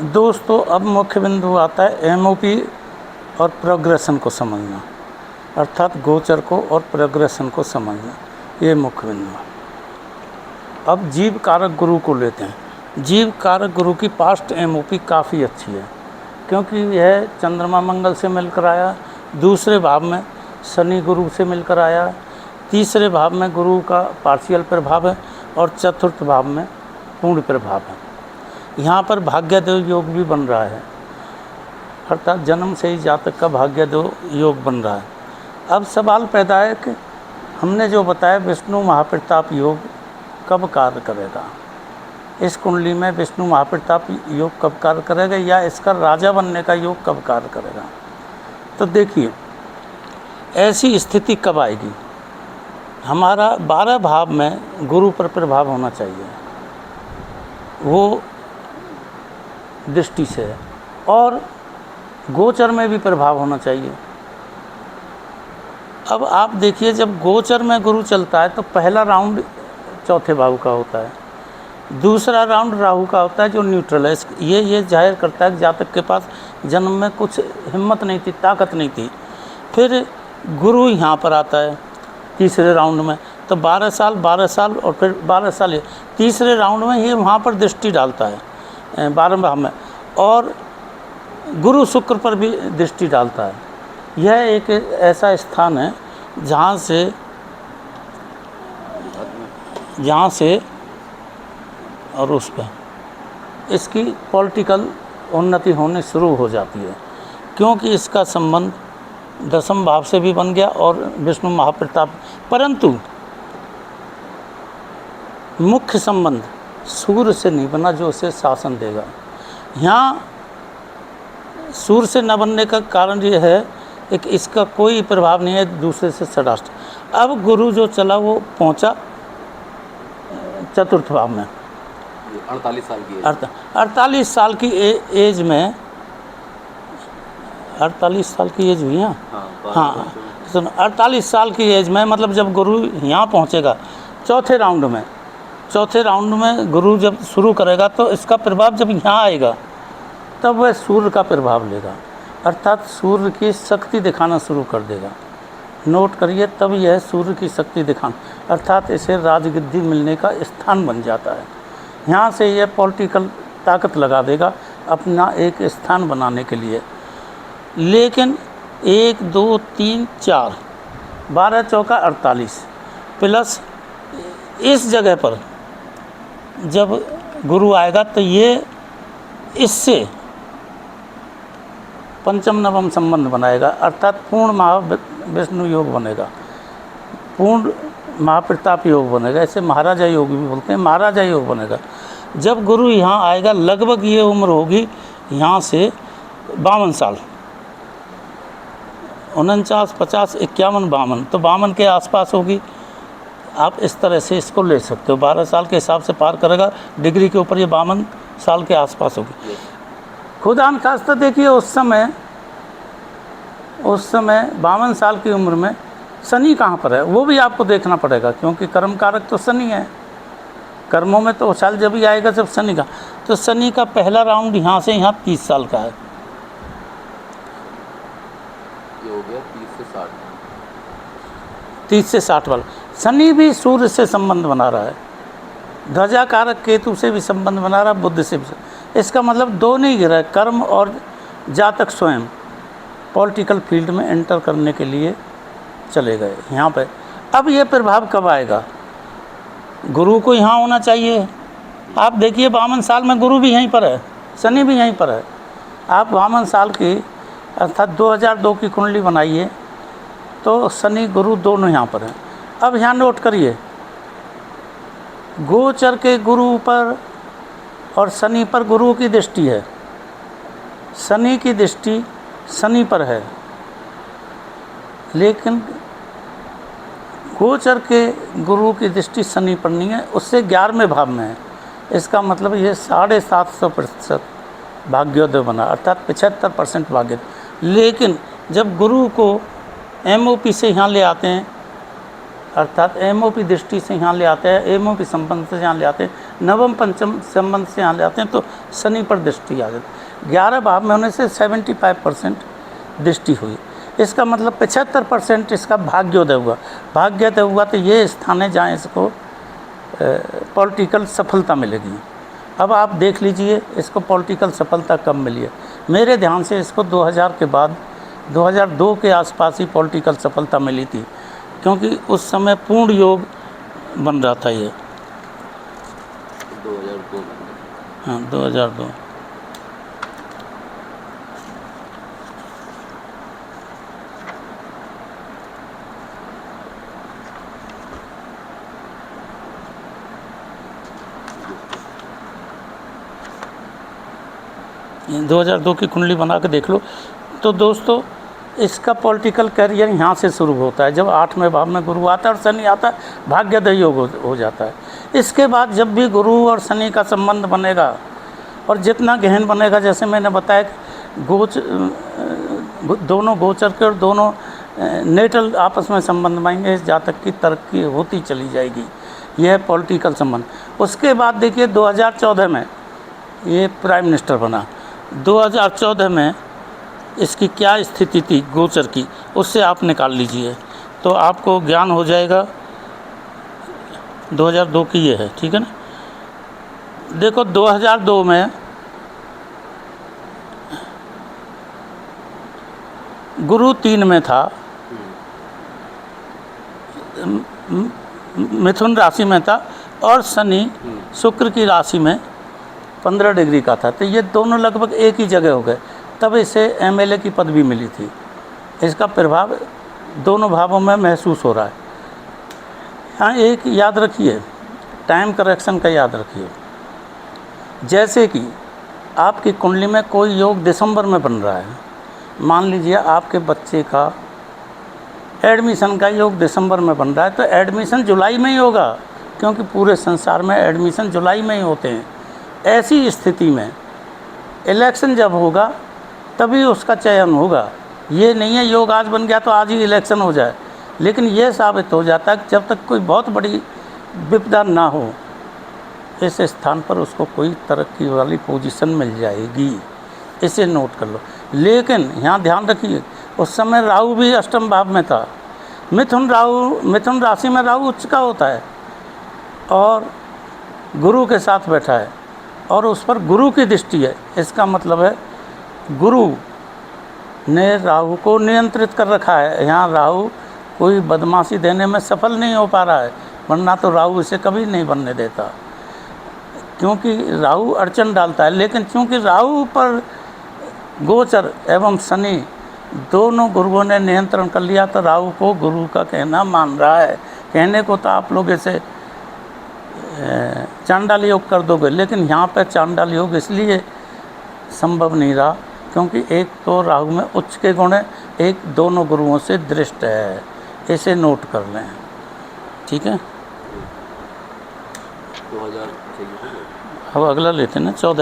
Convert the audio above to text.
दोस्तों अब मुख्य बिंदु आता है एमओपी और प्रोग्रेशन को समझना, अर्थात गोचर को और प्रोग्रेशन को समझना, ये मुख्य बिंदु है। अब जीव कारक गुरु को लेते हैं। जीव कारक गुरु की पास्ट एमओपी काफ़ी अच्छी है, क्योंकि यह चंद्रमा मंगल से मिलकर आया, दूसरे भाव में शनि गुरु से मिलकर आया, तीसरे भाव में गुरु का पार्शियल प्रभाव है और चतुर्थ भाव में पूर्ण प्रभाव है। यहाँ पर भाग्यदेव योग भी बन रहा है, अर्थात जन्म से ही जातक का भाग्यदेव योग बन रहा है। अब सवाल पैदा है कि हमने जो बताया विष्णु महाप्रताप योग कब कार्य करेगा, इस कुंडली में विष्णु महाप्रताप योग कब कार्य करेगा, या इसका राजा बनने का योग कब कार्य करेगा। तो देखिए ऐसी स्थिति कब आएगी, हमारा 12 भाव में गुरु पर प्रभाव होना चाहिए, वो दृष्टि से है, और गोचर में भी प्रभाव होना चाहिए। अब आप देखिए जब गोचर में गुरु चलता है तो पहला राउंड चौथे भाव का होता है, दूसरा राउंड राहु का होता है जो न्यूट्रल है। ये जाहिर करता है कि जातक के पास जन्म में कुछ हिम्मत नहीं थी, ताकत नहीं थी। फिर गुरु यहाँ पर आता है तीसरे राउंड में, तो 12 साल और फिर 12 साल तीसरे राउंड में ये वहाँ पर दृष्टि डालता है 12वें भाव में, और गुरु शुक्र पर भी दृष्टि डालता है। यह एक ऐसा स्थान है जहाँ से और उस पर इसकी पॉलिटिकल उन्नति होनी शुरू हो जाती है, क्योंकि इसका संबंध 10वें भाव से भी बन गया और विष्णु महाप्रताप, परंतु मुख्य संबंध सूर्य से नहीं बना जो उसे शासन देगा। यहाँ सूर्य से न बनने का कारण ये है कि इसका कोई प्रभाव नहीं है दूसरे से षडाष्ट। अब गुरु जो चला वो पहुँचा चतुर्थ भाव में 48 साल की 48 साल की एज में 48 साल की एज हुई है। हाँ सुनो, 48 साल की एज में मतलब जब गुरु यहाँ पहुँचेगा चौथे राउंड में गुरु जब शुरू करेगा तो इसका प्रभाव जब यहाँ आएगा तब वह सूर्य का प्रभाव लेगा, अर्थात सूर्य की शक्ति दिखाना शुरू कर देगा। नोट करिए, तब यह सूर्य की शक्ति दिखाना, अर्थात इसे राजगद्दी मिलने का स्थान बन जाता है। यहाँ से यह पॉलिटिकल ताकत लगा देगा अपना एक स्थान बनाने के लिए। लेकिन 1 2 3 4 12 चौका 48 प्लस इस जगह पर जब गुरु आएगा तो ये इससे पंचम नवम संबंध बनाएगा, अर्थात पूर्ण महाविष्णु योग बनेगा, पूर्ण महाप्रताप योग बनेगा। इसे महाराजा योग भी बोलते हैं, महाराजा योग बनेगा। जब गुरु यहाँ आएगा लगभग ये उम्र होगी यहाँ से 52 साल, 49 50 51 52, तो 52 के आसपास होगी। आप इस तरह से इसको ले सकते हो, 12 साल के हिसाब से पार करेगा, डिग्री के ऊपर ये 52 साल के आसपास होगी। खुदा न खास्ता देखिए उस समय 52 साल की उम्र में शनि कहाँ पर है वो भी आपको देखना पड़ेगा, क्योंकि कर्म कारक तो शनि है। कर्मों में तो साल जब ही आएगा जब शनि का, तो शनि का पहला राउंड यहाँ से यहाँ 30 साल का है, ये हो गया 30 से 60 वाला। शनि भी सूर्य से संबंध बना रहा है, ध्वजा कारक केतु से भी संबंध बना रहा है, बुध से भी। इसका मतलब दो नहीं गिरा है, कर्म और जातक स्वयं पॉलिटिकल फील्ड में एंटर करने के लिए चले गए यहाँ पे। अब ये प्रभाव कब आएगा, गुरु को यहाँ होना चाहिए। आप देखिए 52 साल में गुरु भी यहीं पर है, शनि भी यहीं पर है। आप 52 साल की अर्थात 2002 की कुंडली बनाइए तो शनि गुरु दोनों यहाँ पर हैं। अब यहाँ नोट करिए, गोचर के गुरु पर और शनि पर गुरु की दृष्टि है, शनि की दृष्टि शनि पर है, लेकिन गोचर के गुरु की दृष्टि शनि पर नहीं है, उससे 11वें भाव में है। इसका मतलब ये 750% भाग्योदय बना, अर्थात 75% भाग्योदय। लेकिन जब गुरु को एमओपी से यहाँ ले आते हैं अर्थात एमओपी दृष्टि से यहाँ ले आते हैं, एमओपी संबंध से यहाँ ले आते हैं, नवम पंचम संबंध से यहाँ ले आते हैं, तो शनि पर दृष्टि आ जाती। 11 भाव में होने से 75% दृष्टि हुई। इसका मतलब 75% इसका भाग्योदय हुआ। भाग्योदय हुआ तो ये स्थान है जहाँ इसको पॉलिटिकल सफलता मिलेगी। अब आप देख लीजिए इसको पॉलिटिकल सफलता कब मिली है। मेरे ध्यान से इसको 2000 के बाद 2002 के आसपास ही पॉलिटिकल सफलता मिली थी, क्योंकि उस समय पूर्ण योग बन रहा था ये। 2002 में। हाँ, 2002। ये 2002 की कुंडली बना के देख लो। तो दोस्तों इसका पॉलिटिकल करियर यहाँ से शुरू होता है, जब 8वें भाव में गुरु आता है और शनि आता है, भाग्योदय योग हो जाता है। इसके बाद जब भी गुरु और शनि का संबंध बनेगा और जितना गहन बनेगा, जैसे मैंने बताया दोनों गोचर के और दोनों नेटल आपस में संबंध बनेंगे, जातक की तरक्की होती चली जाएगी। यह पॉलिटिकल संबंध। उसके बाद देखिए 2014 में ये प्राइम मिनिस्टर बना। 2014 में इसकी क्या स्थिति थी गोचर की, उससे आप निकाल लीजिए तो आपको ज्ञान हो जाएगा। 2002 की ये है, ठीक है ना। देखो 2002 में गुरु 3 में था, मिथुन राशि में था, और शनि शुक्र की राशि में 15 डिग्री का था। तो ये दोनों लगभग एक ही जगह हो गए, तब इसे एमएलए की पदवी मिली थी। इसका प्रभाव दोनों भावों में महसूस हो रहा है। हाँ, एक याद रखिए, टाइम करेक्शन का याद रखिए। जैसे कि आपकी कुंडली में कोई योग दिसंबर में बन रहा है, मान लीजिए आपके बच्चे का एडमिशन का योग दिसंबर में बन रहा है, तो एडमिशन जुलाई में ही होगा, क्योंकि पूरे संसार में एडमिशन जुलाई में ही होते हैं। ऐसी स्थिति में इलेक्शन जब होगा तभी उसका चयन होगा। ये नहीं है योग आज बन गया तो आज ही इलेक्शन हो जाए। लेकिन ये साबित हो जाता है कि जब तक कोई बहुत बड़ी विपदा ना हो, इस स्थान पर उसको कोई तरक्की वाली पोजीशन मिल जाएगी। इसे नोट कर लो। लेकिन यहाँ ध्यान रखिए, उस समय राहु भी अष्टम भाव में था। मिथुन राशि में राहु उच्च का होता है और गुरु के साथ बैठा है, और उस पर गुरु की दृष्टि है। इसका मतलब है गुरु ने राहु को नियंत्रित कर रखा है। यहाँ राहु कोई बदमाशी देने में सफल नहीं हो पा रहा है, वरना तो राहु इसे कभी नहीं बनने देता, क्योंकि राहु अड़चन डालता है। लेकिन चूँकि राहु पर गोचर एवं शनि दोनों गुरुओं ने नियंत्रण कर लिया, तो राहु को गुरु का कहना मान रहा है। कहने को तो आप लोग इसे चांडाल योग कर दोगे, लेकिन यहाँ पर चांडाल योग इसलिए संभव नहीं रहा क्योंकि एक तो राहु में उच्च के गुण है, एक दोनों गुरुओं से दृष्ट है। इसे नोट कर लें, ठीक है। 2000 चाहिए। अब अगला लेते हैं ना 14।